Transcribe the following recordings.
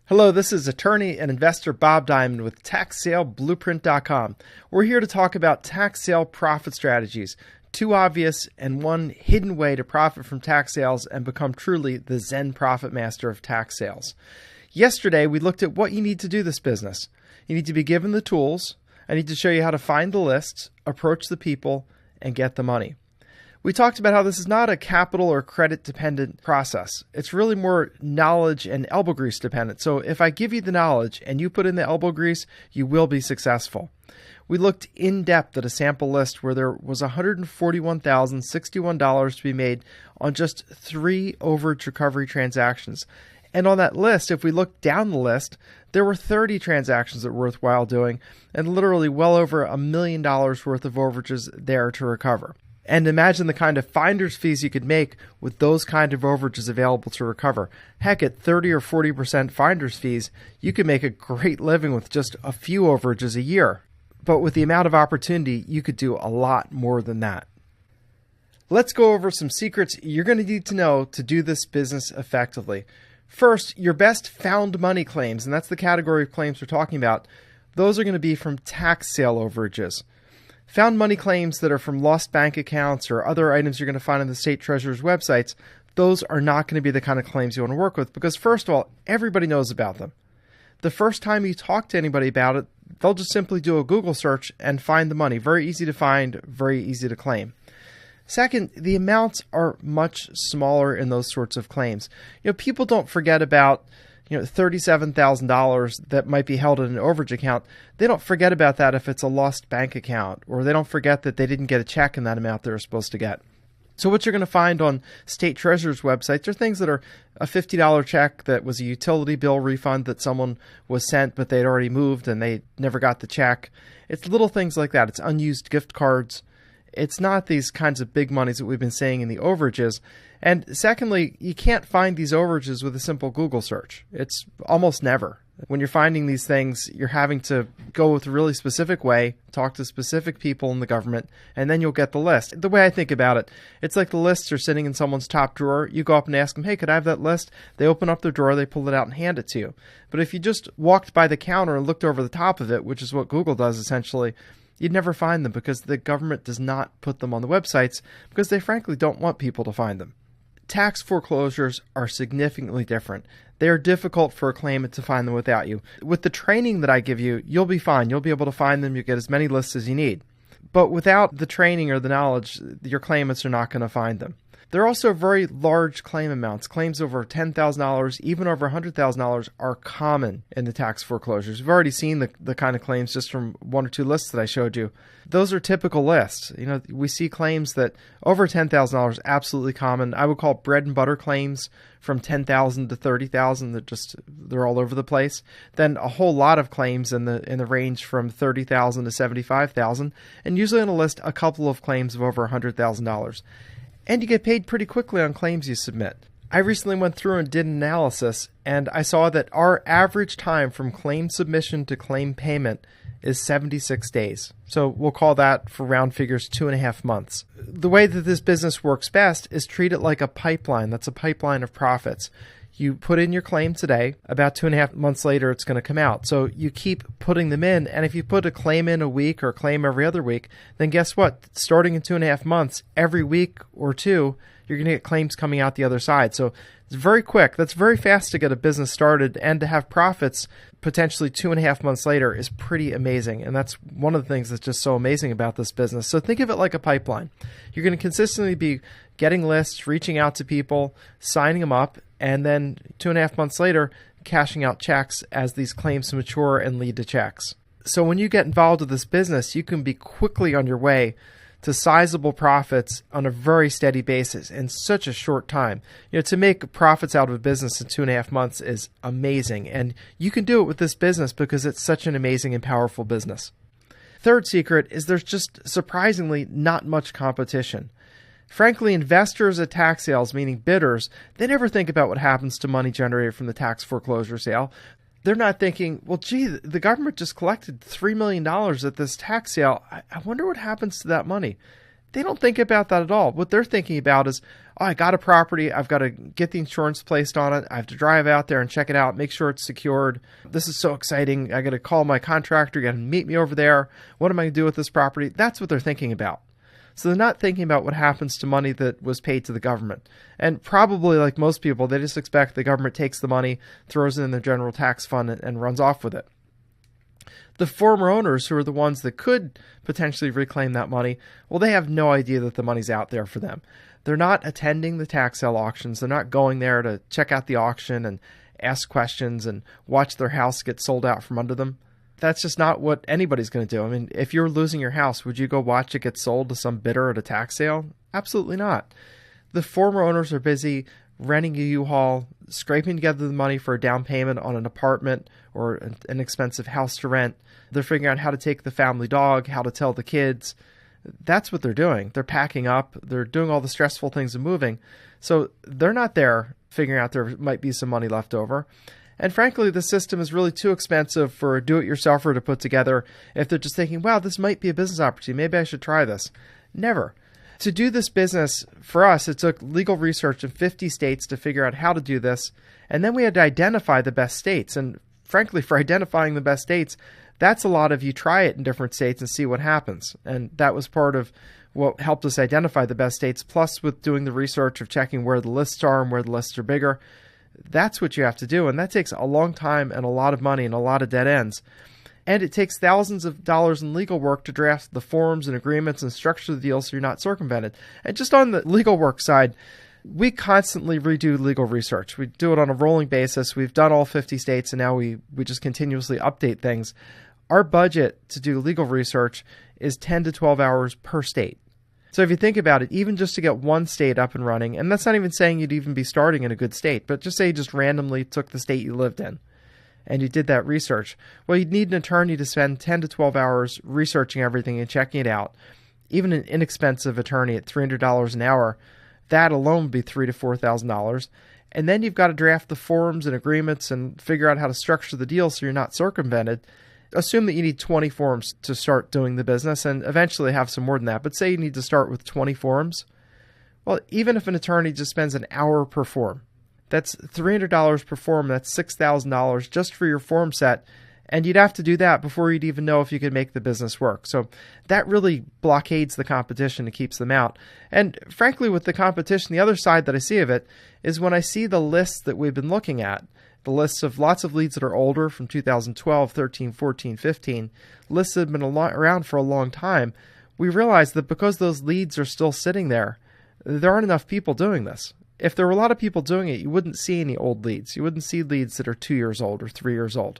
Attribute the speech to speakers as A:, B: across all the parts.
A: Hello, this is attorney and investor Bob Diamond with TaxSaleBlueprint.com. We're here to talk about tax sale profit strategies, two obvious and one hidden way to profit from tax sales and become truly the Zen profit master of tax sales. Yesterday, we looked at what you need to do this business. You need to be given the tools. I need to show you how to find the lists, approach the people, and get the money. We talked about how this is not a capital or credit dependent process. It's really more knowledge and elbow grease dependent. So if I give you the knowledge and you put in the elbow grease, you will be successful. We looked in depth at a sample list where there was $141,061 to be made on just 3 overage recovery transactions. And on that list, if we look down the list, there were 30 transactions that were worthwhile doing and literally well over $1 million worth of overages there to recover. And imagine the kind of finder's fees you could make with those kind of overages available to recover. Heck, at 30 or 40% finder's fees, you could make a great living with just a few overages a year. But with the amount of opportunity, you could do a lot more than that. Let's go over some secrets you're going to need to know to do this business effectively. First, your best found money claims, and that's the category of claims we're talking about, those are going to be from tax sale overages. Found money claims that are from lost bank accounts or other items you're going to find on the state treasurer's websites, those are not going to be the kind of claims you want to work with because, first of all, everybody knows about them. The first time you talk to anybody about it, they'll just simply do a Google search and find the money. Very easy to find, very easy to claim. Second, the amounts are much smaller in those sorts of claims. People don't forget about $37,000 that might be held in an overage account. They don't forget about that if it's a lost bank account, or they don't forget that they didn't get a check in that amount they were supposed to get. So what you're going to find on state treasurer's websites are things that are a $50 check that was a utility bill refund that someone was sent, but they'd already moved and they never got the check. It's little things like that. It's unused gift cards. It's not these kinds of big monies that we've been seeing in the overages. And secondly, you can't find these overages with a simple Google search. It's almost never. When you're finding these things, you're having to go with a really specific way, talk to specific people in the government, and then you'll get the list. The way I think about it, it's like the lists are sitting in someone's top drawer. You go up and ask them, hey, could I have that list? They open up their drawer, they pull it out and hand it to you. But if you just walked by the counter and looked over the top of it, which is what Google does essentially, you'd never find them because the government does not put them on the websites because they frankly don't want people to find them. Tax foreclosures are significantly different. They are difficult for a claimant to find them without you. With the training that I give you, you'll be fine. You'll be able to find them. You'll get as many lists as you need. But without the training or the knowledge, your claimants are not going to find them. There are also very large claim amounts. Claims over $10,000, even over $100,000 are common in the tax foreclosures. We've already seen the kind of claims just from 1 or 2 lists that I showed you. Those are typical lists. We see claims that over $10,000 absolutely common. I would call bread and butter claims from $10,000 to $30,000. They're all over the place. Then a whole lot of claims in the range from $30,000 to $75,000, and usually on a list a couple of claims of over $100,000. And you get paid pretty quickly on claims you submit. I recently went through and did an analysis, and I saw that our average time from claim submission to claim payment is 76 days. So we'll call that, for round figures, 2.5 months. The way that this business works best is treat it like a pipeline. That's a pipeline of profits. You put in your claim today, about 2.5 months later, it's going to come out. So you keep putting them in. And if you put a claim in a week or a claim every other week, then guess what? Starting in 2.5 months, every week or two, you're going to get claims coming out the other side. So it's very quick. That's very fast to get a business started, and to have profits potentially 2.5 months later is pretty amazing. And that's one of the things that's just so amazing about this business. So think of it like a pipeline. You're going to consistently be getting lists, reaching out to people, signing them up, and then 2.5 months later, cashing out checks as these claims mature and lead to checks. So when you get involved with this business, you can be quickly on your way to sizable profits on a very steady basis in such a short time. To make profits out of a business in 2.5 months is amazing. And you can do it with this business because it's such an amazing and powerful business. Third secret is there's just surprisingly not much competition. Frankly, investors at tax sales, meaning bidders, they never think about what happens to money generated from the tax foreclosure sale. They're not thinking, well, gee, the government just collected $3 million at this tax sale. I wonder what happens to that money. They don't think about that at all. What they're thinking about is, oh, I got a property. I've got to get the insurance placed on it. I have to drive out there and check it out, make sure it's secured. This is so exciting. I got to call my contractor, got to meet me over there. What am I going to do with this property? That's what they're thinking about. So they're not thinking about what happens to money that was paid to the government. And probably like most people, they just expect the government takes the money, throws it in the general tax fund, and runs off with it. The former owners, who are the ones that could potentially reclaim that money, well, they have no idea that the money's out there for them. They're not attending the tax sale auctions. They're not going there to check out the auction and ask questions and watch their house get sold out from under them. That's just not what anybody's going to do. I mean, if you're losing your house, would you go watch it get sold to some bidder at a tax sale? Absolutely not. The former owners are busy renting a U-Haul, scraping together the money for a down payment on an apartment or an expensive house to rent. They're figuring out how to take the family dog, how to tell the kids. That's what they're doing. They're packing up. They're doing all the stressful things of moving. So they're not there figuring out there might be some money left over. And frankly, the system is really too expensive for a do-it-yourselfer to put together if they're just thinking, wow, this might be a business opportunity. Maybe I should try this. Never. To do this business, for us, it took legal research in 50 states to figure out how to do this. And then we had to identify the best states. And frankly, for identifying the best states, that's a lot of you try it in different states and see what happens. And that was part of what helped us identify the best states, plus with doing the research of checking where the lists are and where the lists are bigger. That's what you have to do. And that takes a long time and a lot of money and a lot of dead ends. And it takes thousands of dollars in legal work to draft the forms and agreements and structure the deal so you're not circumvented. And just on the legal work side, we constantly redo legal research. We do it on a rolling basis. We've done all 50 states, and now we just continuously update things. Our budget to do legal research is 10 to 12 hours per state. So if you think about it, even just to get one state up and running, and that's not even saying you'd even be starting in a good state, but just say you just randomly took the state you lived in and you did that research. Well, you'd need an attorney to spend 10 to 12 hours researching everything and checking it out. Even an inexpensive attorney at $300 an hour, that alone would be $3,000 to $4,000. And then you've got to draft the forms and agreements and figure out how to structure the deal so you're not circumvented. Assume that you need 20 forms to start doing the business and eventually have some more than that. But say you need to start with 20 forms. Well, even if an attorney just spends an hour per form, that's $300 per form. That's $6,000 just for your form set. And you'd have to do that before you'd even know if you could make the business work. So that really blockades the competition and keeps them out. And frankly, with the competition, the other side that I see of it is when I see the lists that we've been looking at, the lists of lots of leads that are older from 2012, 13, 14, 15, lists that have been around for a long time, we realize that because those leads are still sitting there aren't enough people doing this. If there were a lot of people doing it, you wouldn't see any old leads. You wouldn't see leads that are 2 years old or 3 years old.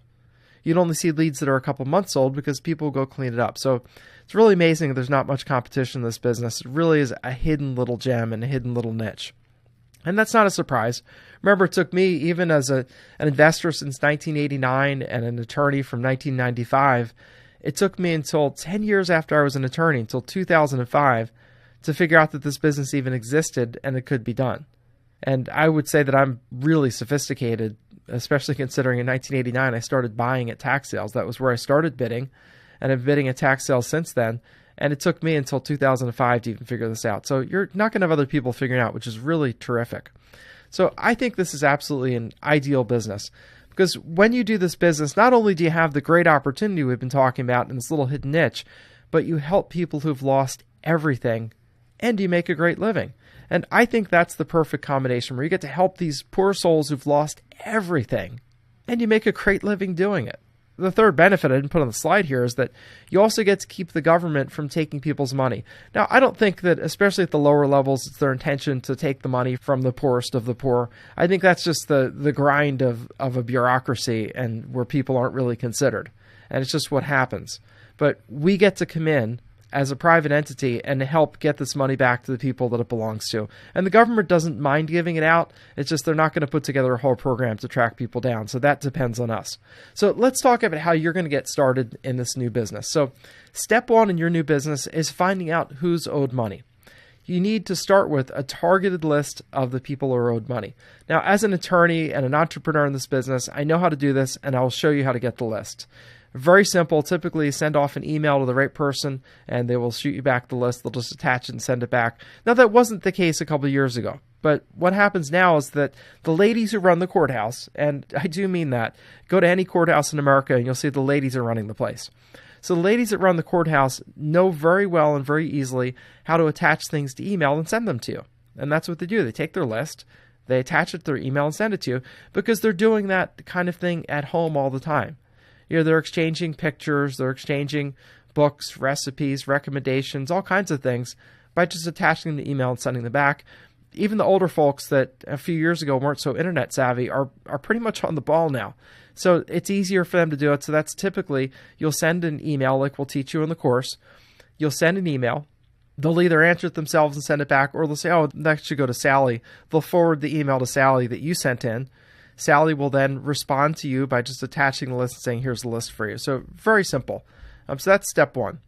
A: You'd only see leads that are a couple months old because people go clean it up. So it's really amazing there's not much competition in this business. It really is a hidden little gem and a hidden little niche. And that's not a surprise. Remember, it took me, even as an investor since 1989 and an attorney from 1995, it took me until 10 years after I was an attorney, until 2005, to figure out that this business even existed and it could be done. And I would say that I'm really sophisticated, especially considering in 1989 I started buying at tax sales. That was where I started bidding, and I've been bidding at tax sales since then. And it took me until 2005 to even figure this out. So you're not going to have other people figuring it out, which is really terrific. So I think this is absolutely an ideal business, because when you do this business, not only do you have the great opportunity we've been talking about in this little hidden niche, but you help people who've lost everything and you make a great living. And I think that's the perfect combination where you get to help these poor souls who've lost everything and you make a great living doing it. The third benefit I didn't put on the slide here is that you also get to keep the government from taking people's money. Now, I don't think that, especially at the lower levels, it's their intention to take the money from the poorest of the poor. I think that's just the grind of a bureaucracy and where people aren't really considered. And it's just what happens. But we get to come in as a private entity and help get this money back to the people that it belongs to. And the government doesn't mind giving it out. It's just they're not going to put together a whole program to track people down. So that depends on us. So let's talk about how you're going to get started in this new business. So step one in your new business is finding out who's owed money. You need to start with a targeted list of the people who are owed money. Now, as an attorney and an entrepreneur in this business, I know how to do this, and I'll show you how to get the list. Very simple. Typically, you send off an email to the right person, and they will shoot you back the list. They'll just attach it and send it back. Now, that wasn't the case a couple of years ago. But what happens now is that the ladies who run the courthouse, and I do mean that, go to any courthouse in America and you'll see the ladies are running the place. So the ladies that run the courthouse know very well and very easily how to attach things to email and send them to you. And that's what they do. They take their list, they attach it to their email and send it to you because they're doing that kind of thing at home all the time. They're exchanging pictures, they're exchanging books, recipes, recommendations, all kinds of things by just attaching them to email and sending them back. Even the older folks that a few years ago weren't so internet savvy are pretty much on the ball now. So it's easier for them to do it. So that's typically, you'll send an email like we'll teach you in the course. You'll send an email. They'll either answer it themselves and send it back, or they'll say, oh, that should go to Sally. They'll forward the email to Sally that you sent in. Sally will then respond to you by just attaching the list and saying, here's the list for you. So very simple. So that's step one.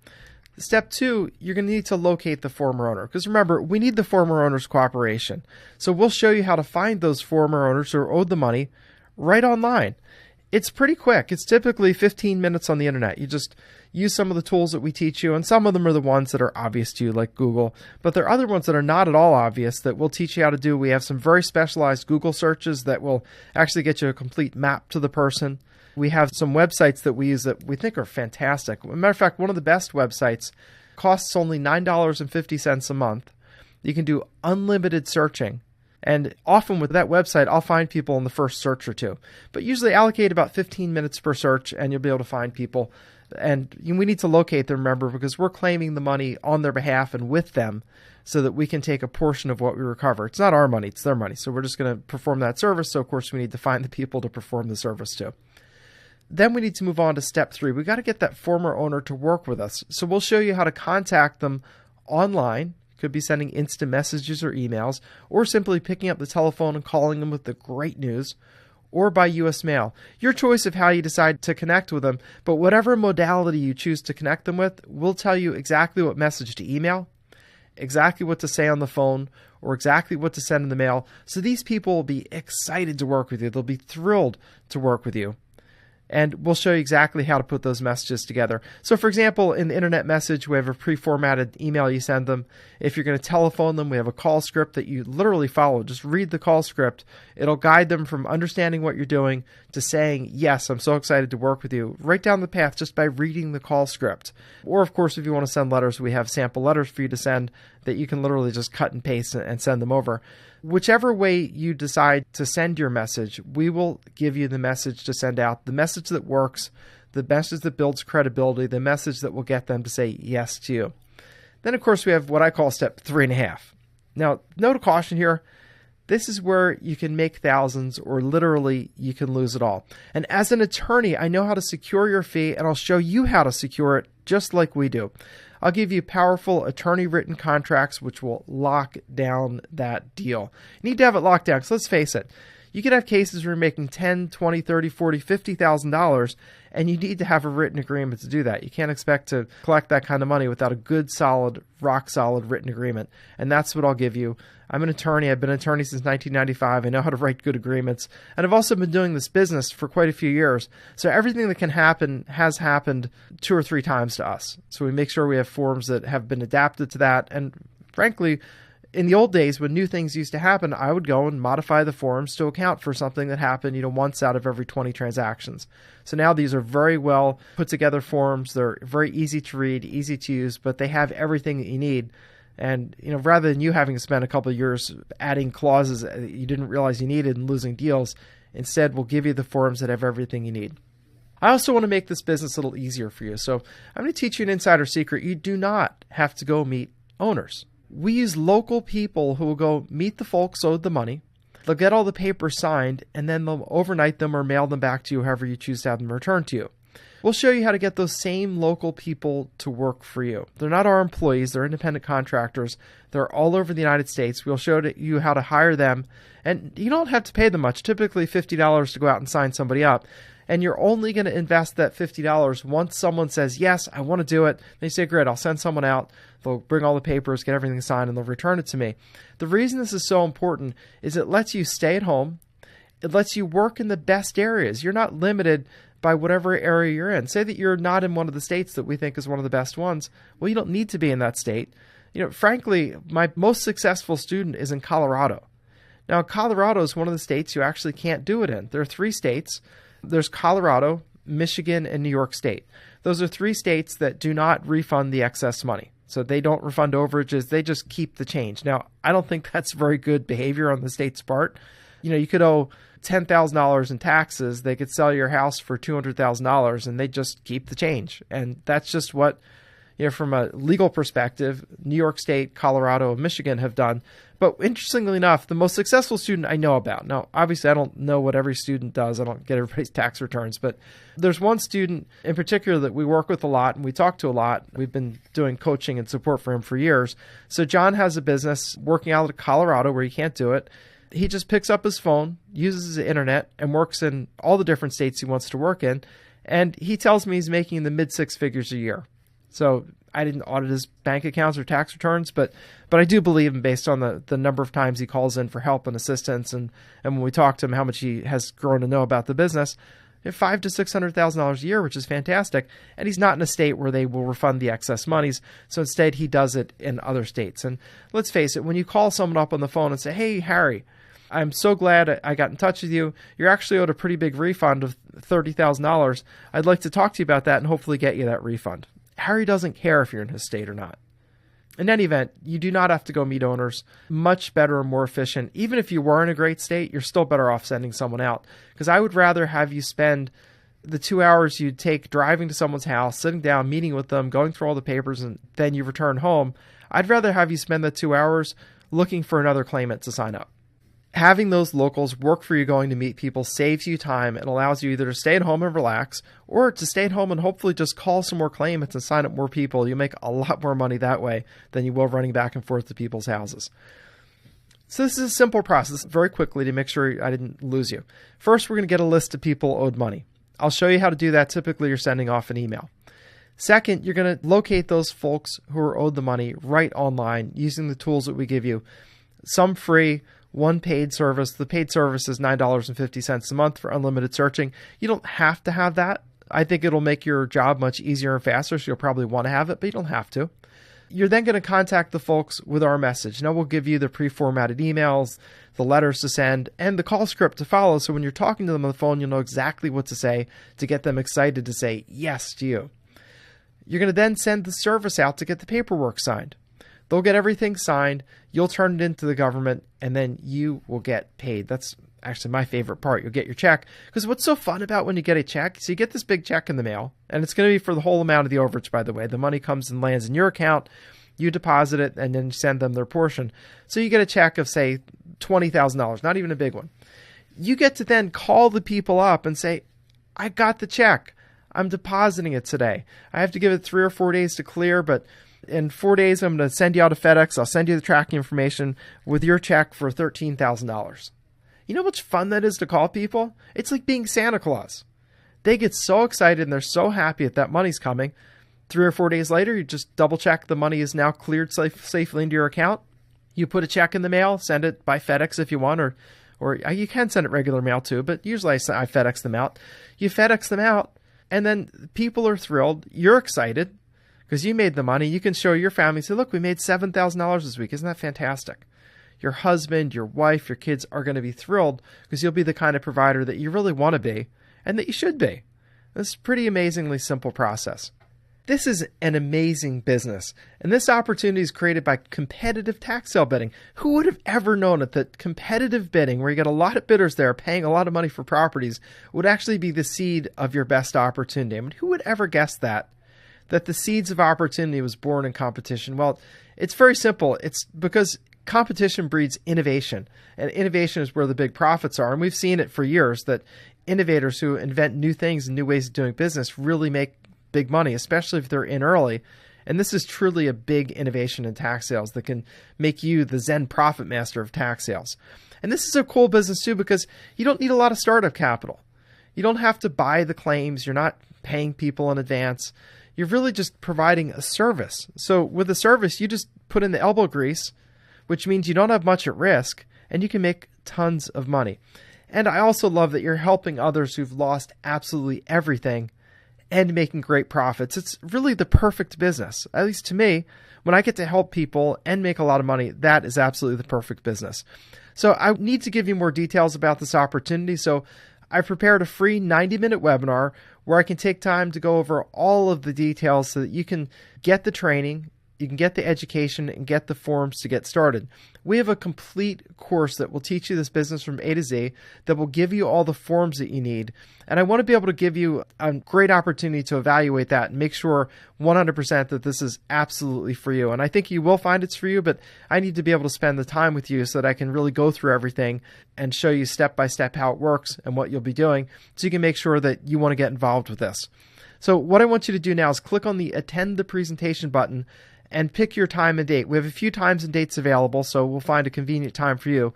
A: Step two, you're going to need to locate the former owner. Because remember, we need the former owner's cooperation. So we'll show you how to find those former owners who are owed the money right online. It's pretty quick. It's typically 15 minutes on the internet. You just use some of the tools that we teach you, and some of them are the ones that are obvious to you, like Google. But there are other ones that are not at all obvious that we'll teach you how to do. We have some very specialized Google searches that will actually get you a complete map to the person. We have some websites that we use that we think are fantastic. As a matter of fact, one of the best websites costs only $9.50 a month. You can do unlimited searching. And often with that website, I'll find people in the first search or two. But usually allocate about 15 minutes per search and you'll be able to find people. And we need to locate them, remember, because we're claiming the money on their behalf and with them so that we can take a portion of what we recover. It's not our money, it's their money. So we're just going to perform that service. So of course we need to find the people to perform the service to. Then we need to move on to step three. We got to get that former owner to work with us. So we'll show you how to contact them online. Could be sending instant messages or emails, or simply picking up the telephone and calling them with the great news, or by U.S. mail. Your choice of how you decide to connect with them, but whatever modality you choose to connect them with, we'll tell you exactly what message to email, exactly what to say on the phone, or exactly what to send in the mail. So these people will be excited to work with you. They'll be thrilled to work with you. And we'll show you exactly how to put those messages together. So for example, in the internet message, we have a pre-formatted email you send them. If you're going to telephone them, we have a call script that you literally follow. Just read the call script. It'll guide them from understanding what you're doing to saying, yes, I'm so excited to work with you, right down the path just by reading the call script. Or of course, if you want to send letters, we have sample letters for you to send that you can literally just cut and paste and send them over. Whichever way you decide to send your message, we will give you the message to send out, the message that works, the message that builds credibility, the message that will get them to say yes to you. Then, of course, we have what I call step 3.5. Now, note of caution here. This is where you can make thousands or literally you can lose it all. And as an attorney, I know how to secure your fee, and I'll show you how to secure it just like we do. I'll give you powerful attorney-written contracts which will lock down that deal. You need to have it locked down because let's face it, you could have cases where you're making $10,000, $20,000, $30,000, $40,000, $50,000 and you need to have a written agreement to do that. You can't expect to collect that kind of money without a good, solid, rock-solid written agreement. And that's what I'll give you. I'm an attorney. I've been an attorney since 1995. I know how to write good agreements. And I've also been doing this business for quite a few years. So everything that can happen has happened 2 or 3 times to us. So we make sure we have forms that have been adapted to that. And frankly, in the old days when new things used to happen, I would go and modify the forms to account for something that happened, once out of every 20 transactions. So now these are very well put together forms. They're very easy to read, easy to use, but they have everything that you need. And, rather than you having to spend a couple of years adding clauses that you didn't realize you needed and losing deals, instead we'll give you the forms that have everything you need. I also want to make this business a little easier for you. So I'm going to teach you an insider secret. You do not have to go meet owners. We use local people who will go meet the folks owed the money. They'll get all the papers signed, and then they'll overnight them or mail them back to you however you choose to have them returned to you. We'll show you how to get those same local people to work for you. They're not our employees. They're independent contractors. They're all over the United States. We'll show you how to hire them, and you don't have to pay them much, typically $50 to go out and sign somebody up. And you're only going to invest that $50 once someone says, yes, I want to do it. They say, great, I'll send someone out. They'll bring all the papers, get everything signed, and they'll return it to me. The reason this is so important is it lets you stay at home. It lets you work in the best areas. You're not limited by whatever area you're in. Say that you're not in one of the states that we think is one of the best ones. Well, you don't need to be in that state. Frankly, my most successful student is in Colorado. Now, Colorado is one of the states you actually can't do it in. There are 3 states. There's Colorado, Michigan, and New York State. Those are 3 states that do not refund the excess money. So they don't refund overages. They just keep the change. Now, I don't think that's very good behavior on the state's part. You could owe $10,000 in taxes. They could sell your house for $200,000 and they just keep the change. And that's just what, from a legal perspective, New York State, Colorado, and Michigan have done. But interestingly enough, the most successful student I know about, now, obviously I don't know what every student does. I don't get everybody's tax returns, but there's one student in particular that we work with a lot and we talk to a lot. We've been doing coaching and support for him for years. So John has a business working out of Colorado where he can't do it. He just picks up his phone, uses the internet, and works in all the different states he wants to work in. And he tells me he's making the mid-6 figures a year. So I didn't audit his bank accounts or tax returns, but I do believe him based on the number of times he calls in for help and assistance. And when we talk to him, how much he has grown to know about the business, $500,000 to $600,000 a year, which is fantastic. And he's not in a state where they will refund the excess monies. So instead, he does it in other states. And let's face it, when you call someone up on the phone and say, "Hey, Harry, I'm so glad I got in touch with you. You're actually owed a pretty big refund of $30,000. I'd like to talk to you about that and hopefully get you that refund." Harry doesn't care if you're in his state or not. In any event, you do not have to go meet owners. Much better and more efficient. Even if you were in a great state, you're still better off sending someone out. Because I would rather have you spend the 2 hours you'd take driving to someone's house, sitting down, meeting with them, going through all the papers, and then you return home. I'd rather have you spend the 2 hours looking for another claimant to sign up. Having those locals work for you going to meet people saves you time and allows you either to stay at home and relax or to stay at home and hopefully just call some more claimants and sign up more people. You make a lot more money that way than you will running back and forth to people's houses. So this is a simple process. Very quickly to make sure I didn't lose you. First, we're going to get a list of people owed money. I'll show you how to do that. Typically, you're sending off an email. Second, you're going to locate those folks who are owed the money right online using the tools that we give you. Some free, one paid service. The paid service is $9.50 a month for unlimited searching. You don't have to have that. I think it'll make your job much easier and faster, so you'll probably want to have it, but you don't have to. You're then going to contact the folks with our message. Now we'll give you the pre-formatted emails, the letters to send, and the call script to follow. So when you're talking to them on the phone, you'll know exactly what to say to get them excited to say yes to you. You're going to then send the service out to get the paperwork signed. They'll get everything signed. You'll turn it into the government, and then you will get paid. That's actually my favorite part. You'll get your check. Because what's so fun about when you get a check, so you get this big check in the mail, and it's going to be for the whole amount of the overage, by the way. The money comes and lands in your account. You deposit it, and then you send them their portion. So you get a check of, say, $20,000, not even a big one. You get to then call the people up and say, "I got the check. I'm depositing it today. I have to give it 3 or 4 days to clear, but in 4 days, I'm going to send you out a FedEx. I'll send you the tracking information with your check for $13,000. You know how much fun that is to call people? It's like being Santa Claus. They get so excited and they're so happy that money's coming. 3 or 4 days later, you just double check the money is now cleared safely into your account. You put a check in the mail, send it by FedEx if you want, or you can send it regular mail too, but usually I FedEx them out. You FedEx them out, and then people are thrilled. You're excited because you made the money. You can show your family, say, "Look, we made $7,000 this week. Isn't that fantastic?" Your husband, your wife, your kids are going to be thrilled because you'll be the kind of provider that you really want to be and that you should be. It's a pretty amazingly simple process. This is an amazing business, and this opportunity is created by competitive tax sale bidding. Who would have ever known it that competitive bidding, where you get a lot of bidders there paying a lot of money for properties, would actually be the seed of your best opportunity? I mean, who would ever guess that the seeds of opportunity was born in competition? Well, it's very simple. It's because competition breeds innovation, and innovation is where the big profits are. And we've seen it for years that innovators who invent new things and new ways of doing business really make big money, especially if they're in early. And this is truly a big innovation in tax sales that can make you the Zen profit master of tax sales. And this is a cool business too because you don't need a lot of startup capital. You don't have to buy the claims. You're not paying people in advance. You're really just providing a service. So with a service, you just put in the elbow grease, which means you don't have much at risk and you can make tons of money. And I also love that you're helping others who've lost absolutely everything and making great profits. It's really the perfect business. At least to me, when I get to help people and make a lot of money, that is absolutely the perfect business. So I need to give you more details about this opportunity. So I've prepared a free 90-minute webinar where I can take time to go over all of the details so that you can get the training, you can get the education, and get the forms to get started. We have a complete course that will teach you this business from A to Z, that will give you all the forms that you need. And I want to be able to give you a great opportunity to evaluate that and make sure 100% that this is absolutely for you. And I think you will find it's for you, but I need to be able to spend the time with you so that I can really go through everything and show you step by step how it works and what you'll be doing, so you can make sure that you want to get involved with this. So what I want you to do now is click on the Attend the Presentation button and pick your time and date. We have a few times and dates available, so we'll find a convenient time for you.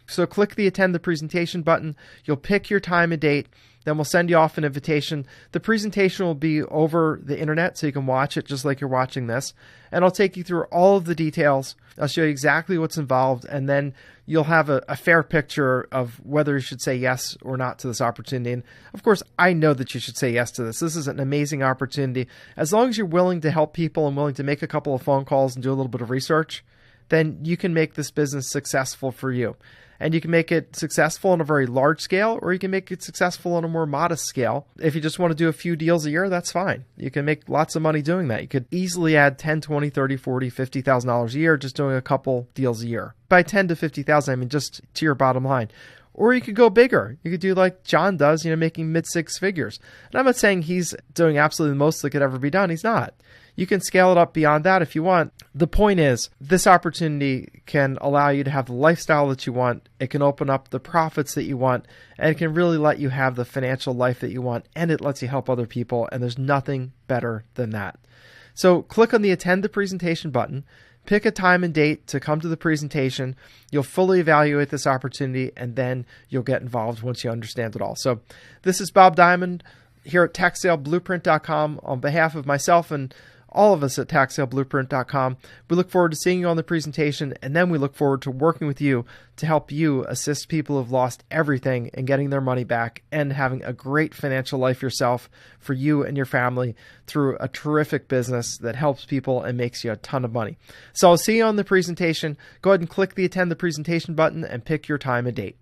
A: So click the Attend the Presentation button. You'll pick your time and date. Then we'll send you off an invitation. The presentation will be over the internet, so you can watch it just like you're watching this. And I'll take you through all of the details. I'll show you exactly what's involved, and then you'll have a fair picture of whether you should say yes or not to this opportunity. And of course, I know that you should say yes to this. This is an amazing opportunity. As long as you're willing to help people and willing to make a couple of phone calls and do a little bit of research, then you can make this business successful for you. And you can make it successful on a very large scale, or you can make it successful on a more modest scale. If you just want to do a few deals a year, that's fine. You can make lots of money doing that. You could easily add $10, $20, $30, $40, $50,000 a year just doing a couple deals a year. By 10 to 50,000, I mean just to your bottom line. Or you could go bigger. You could do like John does, making mid-six figures. And I'm not saying he's doing absolutely the most that could ever be done. He's not. You can scale it up beyond that if you want. The point is, this opportunity can allow you to have the lifestyle that you want. It can open up the profits that you want, and it can really let you have the financial life that you want, and it lets you help other people, and there's nothing better than that. So click on the Attend the Presentation button. Pick a time and date to come to the presentation. You'll fully evaluate this opportunity, and then you'll get involved once you understand it all. So this is Bob Diamond here at TaxSaleBlueprint.com on behalf of myself and all of us at TaxSaleBlueprint.com. We look forward to seeing you on the presentation, and then we look forward to working with you to help you assist people who've lost everything and getting their money back and having a great financial life yourself for you and your family through a terrific business that helps people and makes you a ton of money. So I'll see you on the presentation. Go ahead and click the Attend the Presentation button and pick your time and date.